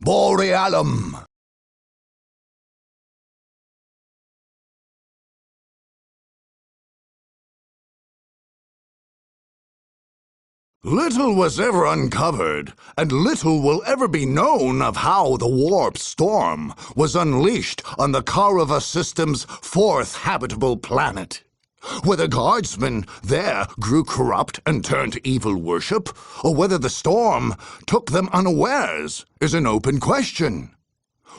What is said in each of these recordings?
Borealum. Little was ever uncovered, and little will ever be known of how the warp storm was unleashed on the Kaurava system's fourth habitable planet. Whether guardsmen there grew corrupt and turned to evil worship, or whether the storm took them unawares, is an open question.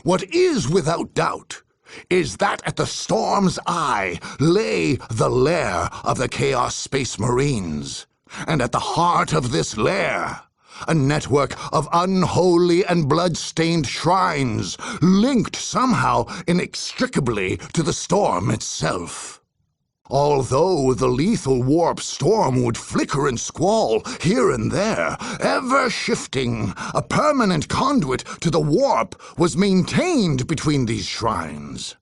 What is without doubt is that at the storm's eye lay the lair of the Chaos Space Marines, and at the heart of this lair, a network of unholy and blood-stained shrines linked somehow inextricably to the storm itself. Although the lethal warp storm would flicker and squall here and there, ever shifting, a permanent conduit to the warp was maintained between these shrines.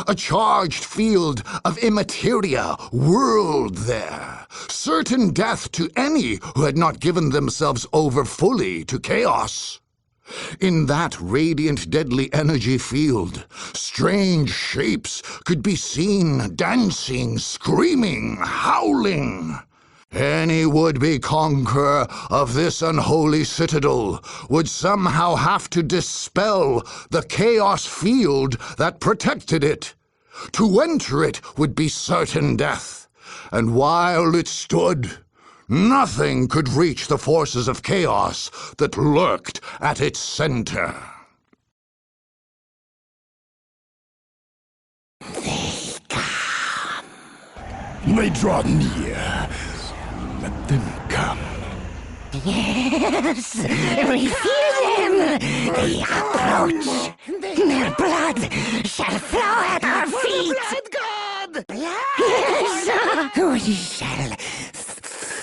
A charged field of immateria whirled there, certain death to any who had not given themselves over fully to chaos. In that radiant, deadly energy field, strange shapes could be seen dancing, screaming, howling. Any would-be conqueror of this unholy citadel would somehow have to dispel the chaos field that protected it. To enter it would be certain death, and while it stood, nothing could reach the forces of chaos that lurked at its center. They come. They draw near. Let them come. Yes, we feel them. They approach. Their blood shall flow at our feet. Blood god! Yes, we shall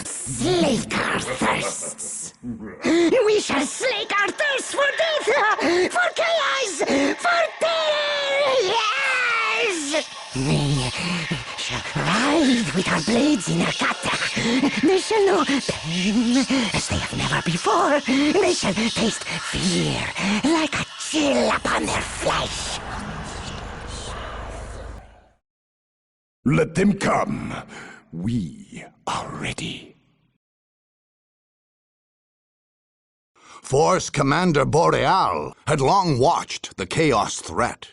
slake our thirsts. We shall slake our thirst for death, for chaos, for terror. Yes! They shall ride with our blades in their kata. They shall know pain as they have never before. They shall taste fear like a chill upon their flesh. Let them come. We are ready. Force Commander Boreale had long watched the chaos threat,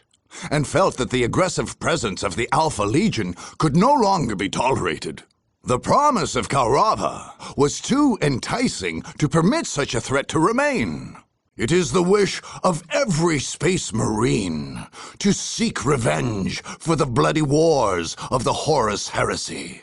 and felt that the aggressive presence of the Alpha Legion could no longer be tolerated. The promise of Kaurava was too enticing to permit such a threat to remain. It is the wish of every Space Marine to seek revenge for the bloody wars of the Horus Heresy,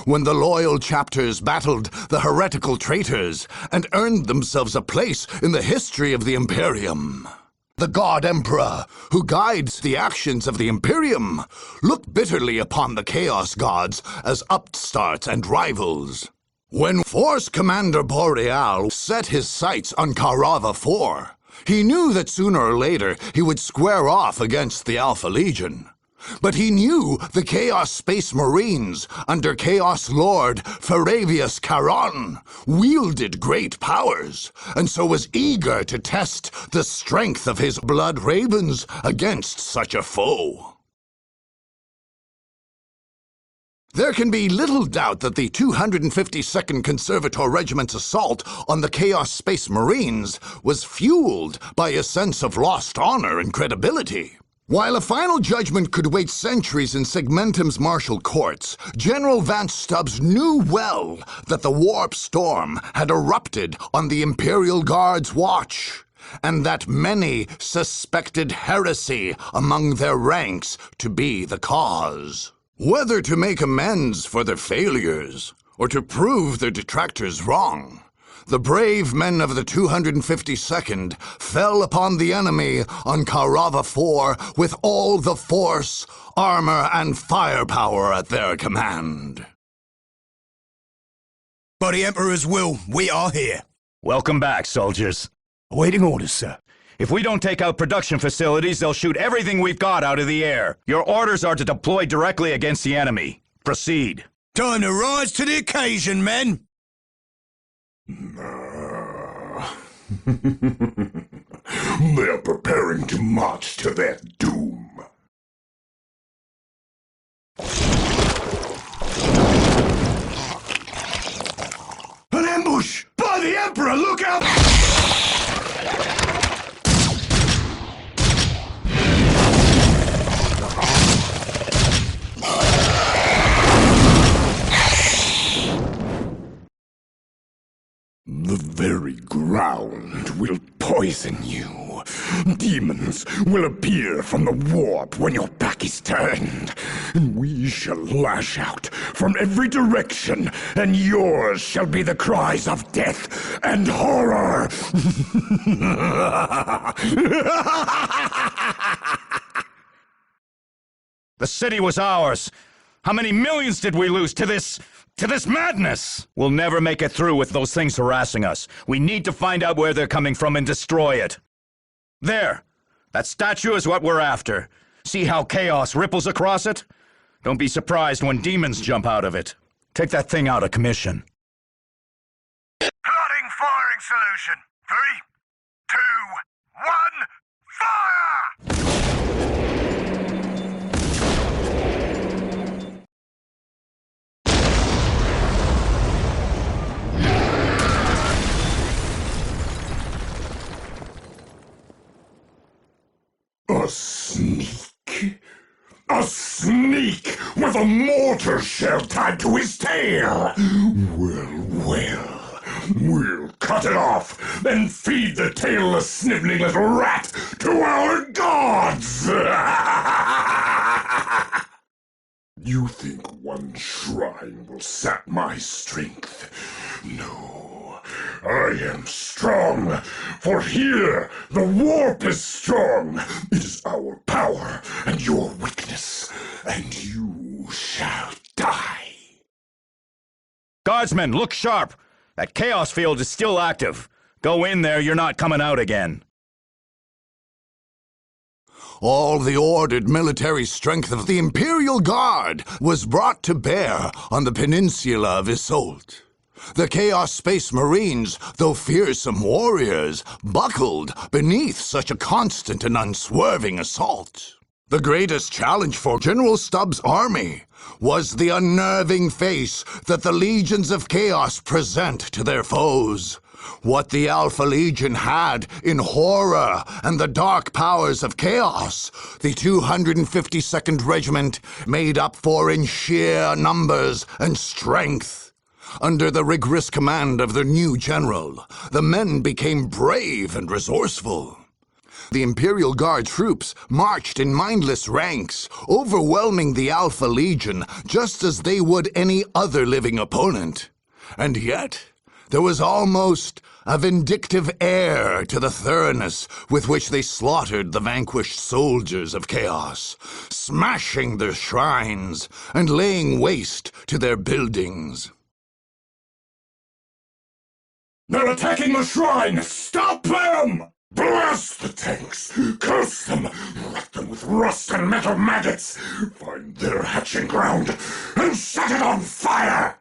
when the loyal chapters battled the heretical traitors and earned themselves a place in the history of the Imperium. The God Emperor, who guides the actions of the Imperium, looked bitterly upon the Chaos Gods as upstarts and rivals. When Force Commander Boreale set his sights on Kaurava IV, he knew that sooner or later he would square off against the Alpha Legion. But he knew the Chaos Space Marines, under Chaos Lord Firaeveus Carron, wielded great powers, and so was eager to test the strength of his blood ravens against such a foe. There can be little doubt that the 252nd Conservator Regiment's assault on the Chaos Space Marines was fueled by a sense of lost honor and credibility. While a final judgment could wait centuries in Segmentum's martial courts, General Vance Stubbs knew well that the warp storm had erupted on the Imperial Guard's watch, and that many suspected heresy among their ranks to be the cause. Whether to make amends for their failures, or to prove their detractors wrong, the brave men of the 252nd fell upon the enemy on Kaurava IV with all the force, armor, and firepower at their command. By the Emperor's will, we are here. Welcome back, soldiers. Awaiting orders, sir. If we don't take out production facilities, they'll shoot everything we've got out of the air. Your orders are to deploy directly against the enemy. Proceed. Time to rise to the occasion, men. They're preparing to march to their doom. An ambush! By the Emperor, look out! The very ground will poison you. Demons will appear from the warp when your back is turned. And we shall lash out from every direction, and yours shall be the cries of death and horror. The city was ours. How many millions did we lose to this madness? We'll never make it through with those things harassing us. We need to find out where they're coming from and destroy it. There! That statue is what we're after. See how chaos ripples across it? Don't be surprised when demons jump out of it. Take that thing out of commission. Plotting firing solution. 3, 2, 1, fire! A sneak. A sneak with a mortar shell tied to his tail. Well, we'll cut it off and feed the tailless, sniveling little rat to our gods. You think one shrine will sap my strength? No, I am strong, for here the warp is strong. It is our power and your weakness, and you shall die. Guardsmen, look sharp! That chaos field is still active. Go in there, you're not coming out again. All the ordered military strength of the Imperial Guard was brought to bear on the peninsula of Isolde. The Chaos Space Marines, though fearsome warriors, buckled beneath such a constant and unswerving assault. The greatest challenge for General Stubbs' army was the unnerving face that the legions of chaos present to their foes. What the Alpha Legion had in horror and the dark powers of chaos, the 252nd Regiment made up for in sheer numbers and strength. Under the rigorous command of their new general, the men became brave and resourceful. The Imperial Guard troops marched in mindless ranks, overwhelming the Alpha Legion just as they would any other living opponent. And yet, there was almost a vindictive air to the thoroughness with which they slaughtered the vanquished soldiers of chaos, smashing their shrines and laying waste to their buildings. They're attacking the shrine! Stop them! Blast the tanks! Curse them! Rot them with rust and metal maggots! Find their hatching ground and set it on fire!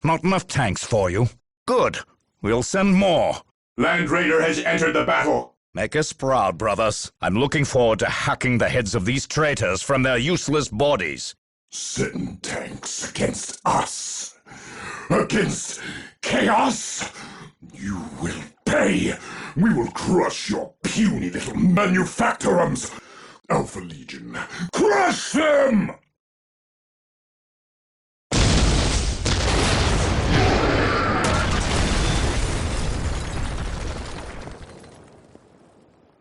Not enough tanks for you. Good. We'll send more. Land Raider has entered the battle. Make us proud, brothers. I'm looking forward to hacking the heads of these traitors from their useless bodies. Send tanks against us. Against chaos? You will pay. We will crush your puny little manufactorums. Alpha Legion, crush them!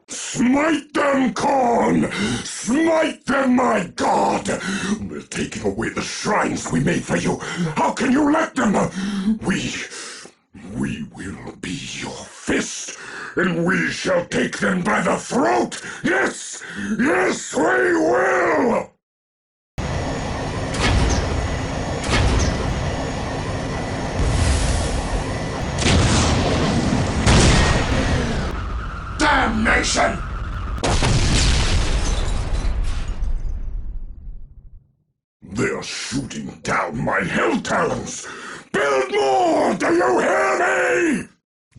Smite them, Khorne! Smite them, my god! They're taking away the shrines we made for you. How can you let them? We will be your fist, and we shall take them by the throat! Yes! Yes, we will! Damnation! They're shooting down my hell talons! Build more! Do you hear me?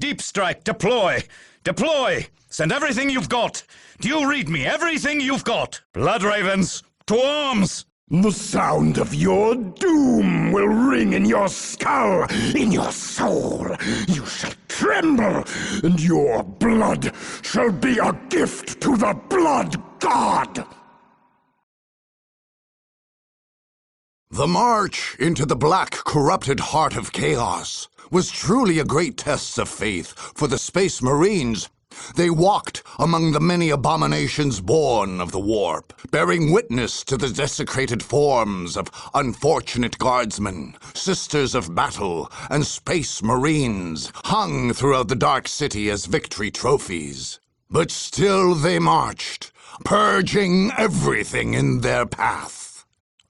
Deep strike, deploy! Deploy! Send everything you've got! Do you read me? Everything you've got! Blood Ravens, to arms! The sound of your doom will ring in your skull, in your soul. You shall tremble, and your blood shall be a gift to the Blood God! The march into the black, corrupted heart of chaos was truly a great test of faith for the Space Marines. They walked among the many abominations born of the warp, bearing witness to the desecrated forms of unfortunate guardsmen, sisters of battle, and Space Marines hung throughout the Dark City as victory trophies. But still they marched, purging everything in their path.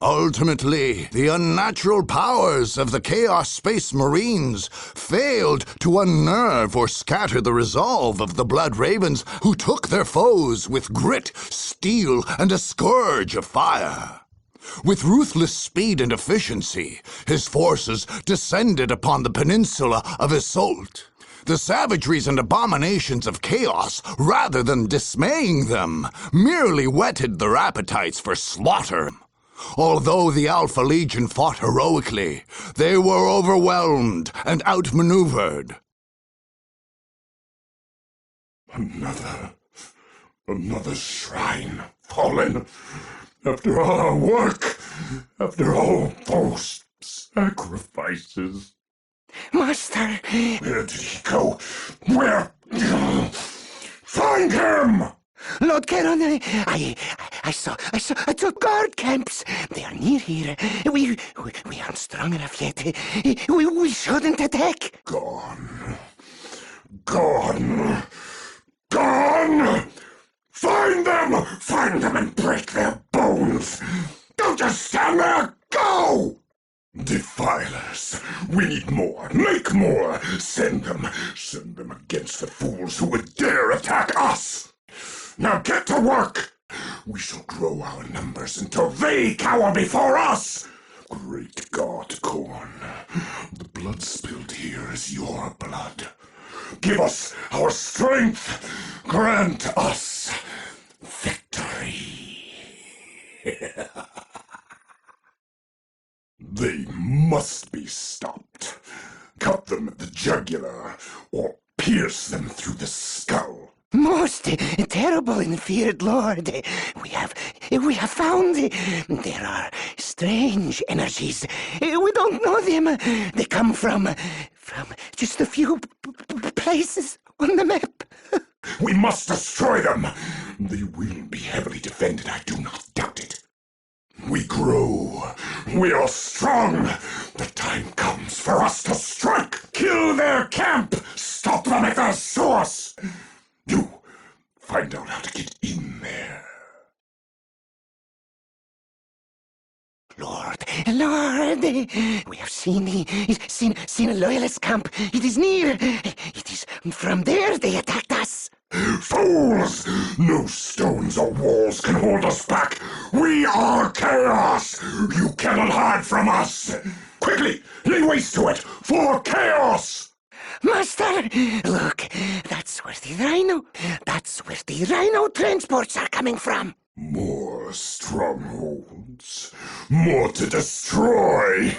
Ultimately, the unnatural powers of the Chaos Space Marines failed to unnerve or scatter the resolve of the Blood Ravens, who took their foes with grit, steel, and a scourge of fire. With ruthless speed and efficiency, his forces descended upon the peninsula of Isolt. The savageries and abominations of chaos, rather than dismaying them, merely whetted their appetites for slaughter. Although the Alpha Legion fought heroically, they were overwhelmed and outmaneuvered. Another shrine fallen. After all our work, after all those sacrifices. Master! Where did he go? Where? Find him! Lord Carron, I took guard camps. They are near here. We aren't strong enough yet. We shouldn't attack. Gone. Gone. Gone! Find them! Find them and break their bones! Don't just stand there! Go! Defilers! We need more! Make more! Send them against the fools who would dare attack us! Now get to work! We shall grow our numbers until they cower before us! Great God, Khorne, the blood spilled here is your blood. Give us our strength! Grant us victory! They must be stopped. Cut them at the jugular, or pierce them through the skull. Most terrible and feared Lord, we have found there are strange energies. We don't know them. They come from just a few places on the map. We must destroy them. They will be heavily defended, I do not doubt it. We grow. We are strong. The time comes for us to strike. Kill their camp. Stop them at their source. You find out how to get in there. Lord, we have seen a loyalist camp. It is near. It is from there they attacked us. Fools! No stones or walls can hold us back. We are chaos. You cannot hide from us. Quickly, lay waste to it for chaos. Master, look, that's where the rhino transports are coming from. More strongholds. More to destroy.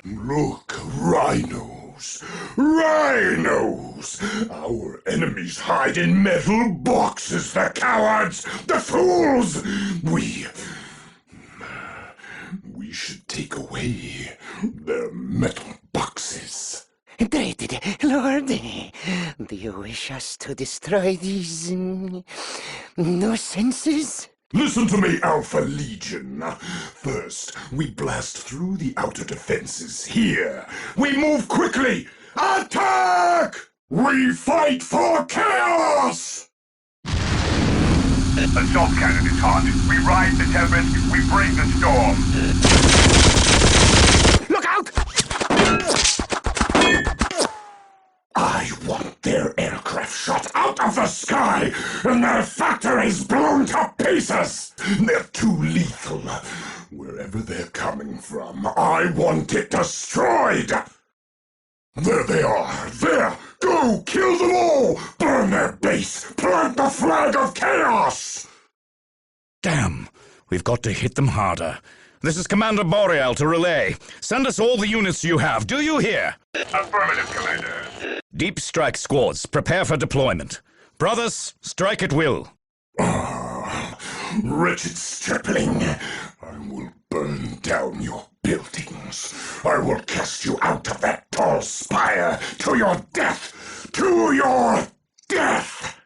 Look, rhinos. Rhinos! Our enemies hide in metal boxes, the cowards, the fools! We should take away their metal boxes. Dreaded Lord, do you wish us to destroy these nuisances? Listen to me, Alpha Legion. First, we blast through the outer defenses here. We move quickly. Attack! We fight for chaos! Assault cannon is hot. We ride the tempest, we bring the storm. Look out! I want their aircraft shot out of the sky and their factories blown to pieces! They're too lethal. Wherever they're coming from, I want it destroyed! There they are! There! Go! Kill them all! Burn their base! Plant the flag of chaos! Damn! We've got to hit them harder. This is Commander Boreale to relay. Send us all the units you have, do you hear? Affirmative, Commander. Deep strike squads, prepare for deployment. Brothers, strike at will. Wretched stripling! I will burn down your buildings. I will cast you out of that tall spire to your death! To your death!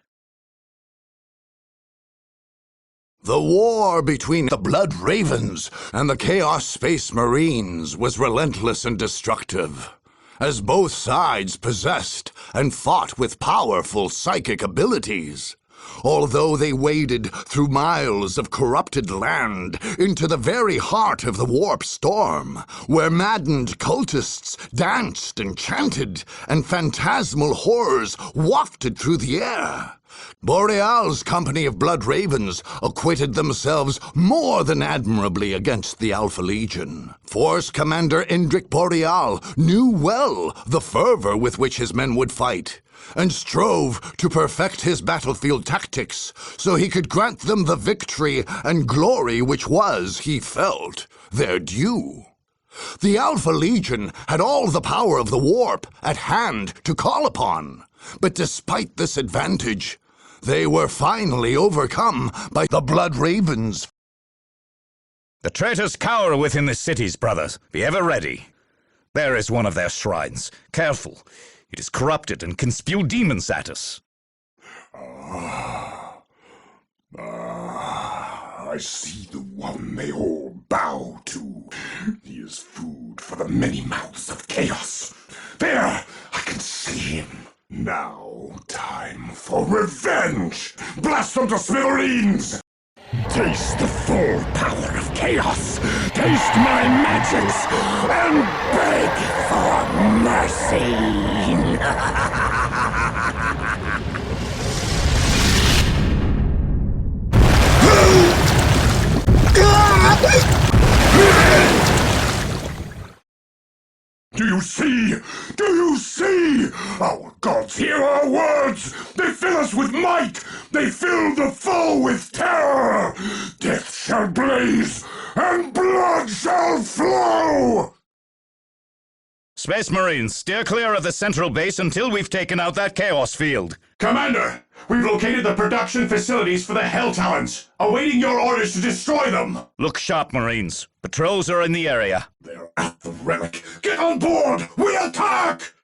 The war between the Blood Ravens and the Chaos Space Marines was relentless and destructive, as both sides possessed and fought with powerful psychic abilities. Although they waded through miles of corrupted land into the very heart of the warp storm, where maddened cultists danced and chanted, and phantasmal horrors wafted through the air, Boreale's company of Blood Ravens acquitted themselves more than admirably against the Alpha Legion. Force Commander Indrick Boreale knew well the fervor with which his men would fight, and strove to perfect his battlefield tactics so he could grant them the victory and glory which was, he felt, their due. The Alpha Legion had all the power of the warp at hand to call upon, but despite this advantage, they were finally overcome by the Blood Ravens. The traitors cower within the cities, brothers. Be ever ready. There is one of their shrines. Careful. It is corrupted and can spew demons at us. I see the one they all bow to. He is food for the many mouths of chaos. There! I can see him. Now, time for revenge! Blast them to smithereens! Taste the full power of chaos! Taste my magics! And beg for mercy! Do you see? Do you see? Our gods hear our words! They fill us with might! They fill the foe with terror! Death shall blaze, and blood shall flow! Space Marines, steer clear of the central base until we've taken out that chaos field. Commander, we've located the production facilities for the Hell Talons, awaiting your orders to destroy them! Look sharp, Marines. Patrols are in the area. They're at the relic. Get on board! We attack!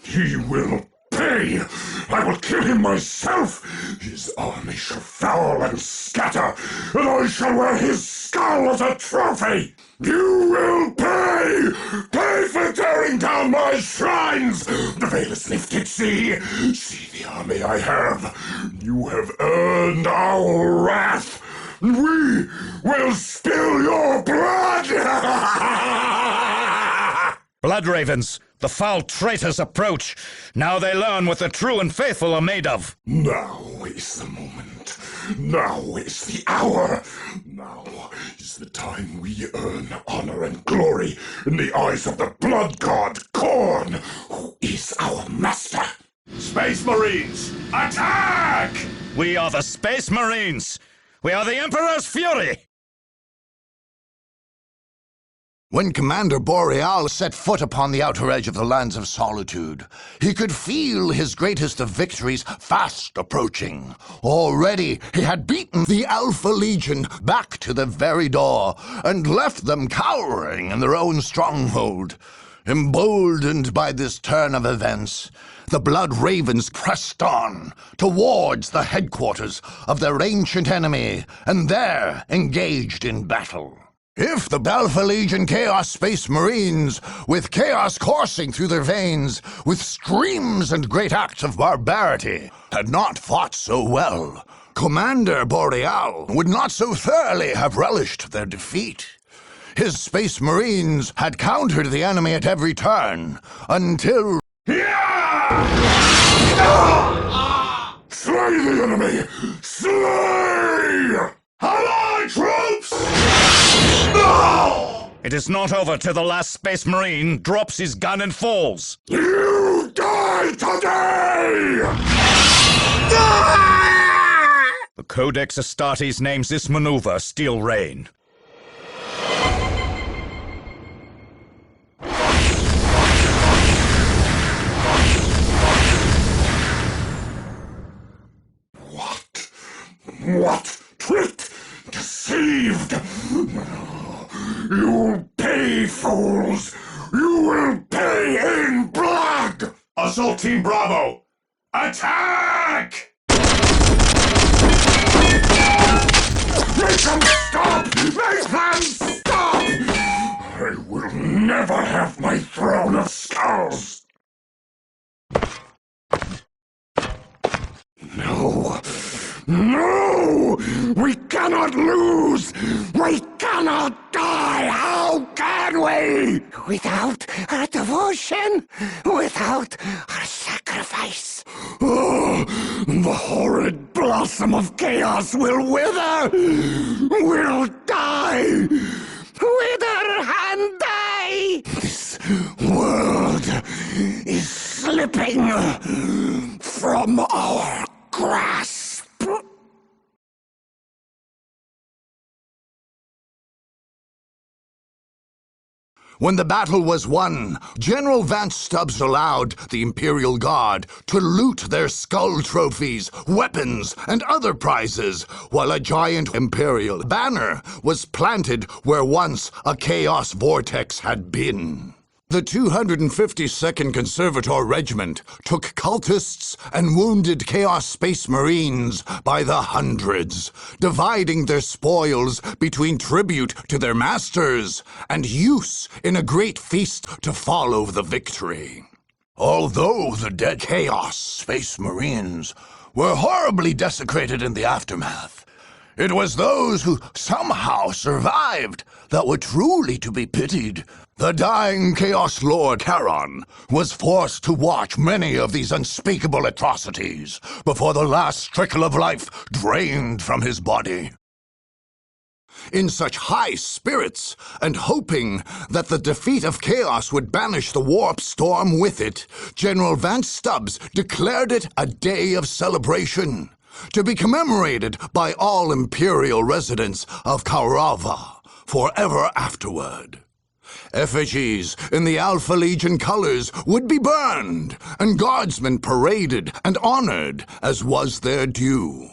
He will pay! I will kill him myself! His army shall fall and scatter, and I shall wear his skull as a trophy! You will pay! Pay for tearing down my shrines! The veil is lifted, see? See the army I have! You have earned our wrath! We will spill your blood! Blood Ravens, the foul traitors approach. Now they learn what the true and faithful are made of. Now is the moment. Now is the hour. Now is the time we earn honor and glory in the eyes of the blood god, Khorne, who is our master. Space Marines, attack! We are the Space Marines. We are the Emperor's fury. When Commander Boreale set foot upon the outer edge of the Lands of Solitude, he could feel his greatest of victories fast approaching. Already he had beaten the Alpha Legion back to the very door, and left them cowering in their own stronghold. Emboldened by this turn of events, the Blood Ravens pressed on towards the headquarters of their ancient enemy, and there engaged in battle. If the Alpha Legion Chaos Space Marines, with chaos coursing through their veins, with screams and great acts of barbarity, had not fought so well, Commander Boreale would not so thoroughly have relished their defeat. His Space Marines had countered the enemy at every turn, until... Slay the enemy! Slay! Allied troops! No! It is not over till the last Space Marine drops his gun and falls. You die today! The Codex Astartes names this maneuver Steel Rain. What? Tricked? Deceived? You'll pay, fools! You will pay in blood! Assault Team Bravo! Attack! Make them stop! Make them stop! I will never have my throne of skulls! No! No! We cannot lose! We cannot die! How can we? Without our devotion, without our sacrifice. Oh, the horrid blossom of chaos will wither! We'll die! Wither and die! This world is slipping from our grasp. When the battle was won, General Vance Stubbs allowed the Imperial Guard to loot their skull trophies, weapons, and other prizes, while a giant Imperial banner was planted where once a Chaos Vortex had been. The 252nd Conservator Regiment took cultists and wounded Chaos Space Marines by the hundreds, dividing their spoils between tribute to their masters and use in a great feast to follow the victory. Although the dead Chaos Space Marines were horribly desecrated in the aftermath, it was those who somehow survived that were truly to be pitied. The dying Chaos Lord Carron was forced to watch many of these unspeakable atrocities before the last trickle of life drained from his body. In such high spirits, and hoping that the defeat of Chaos would banish the warp storm with it, General Vance Stubbs declared it a day of celebration, to be commemorated by all Imperial residents of Kaurava forever afterward. Effigies in the Alpha Legion colors would be burned, and guardsmen paraded and honored as was their due.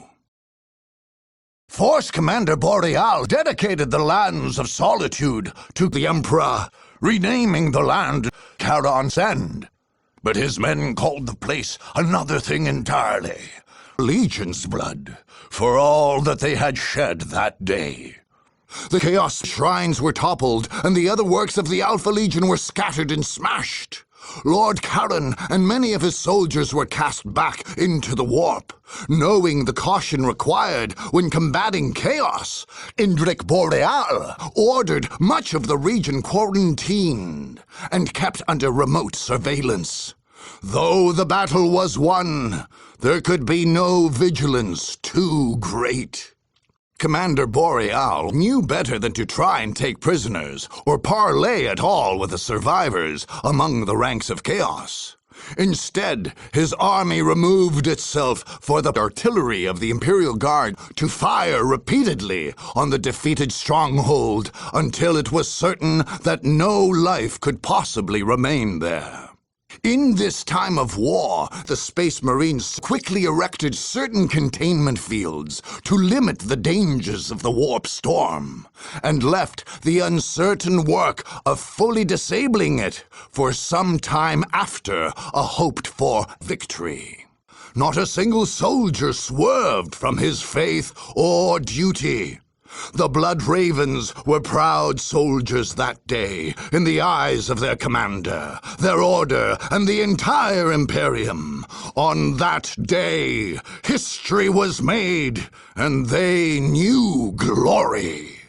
Force Commander Boreale dedicated the lands of solitude to the Emperor, renaming the land Carron's End. But his men called the place another thing entirely: Legion's blood, for all that they had shed that day. The Chaos Shrines were toppled, and the other works of the Alpha Legion were scattered and smashed. Lord Carron and many of his soldiers were cast back into the warp. Knowing the caution required when combating Chaos, Indrick Boreale ordered much of the region quarantined and kept under remote surveillance. Though the battle was won, there could be no vigilance too great. Commander Boreale knew better than to try and take prisoners or parley at all with the survivors among the ranks of Chaos. Instead, his army removed itself for the artillery of the Imperial Guard to fire repeatedly on the defeated stronghold until it was certain that no life could possibly remain there. In this time of war, the Space Marines quickly erected certain containment fields to limit the dangers of the warp storm, and left the uncertain work of fully disabling it for some time after a hoped-for victory. Not a single soldier swerved from his faith or duty. The Blood Ravens were proud soldiers that day in the eyes of their commander, their order, and the entire Imperium. On that day, history was made, and they knew glory.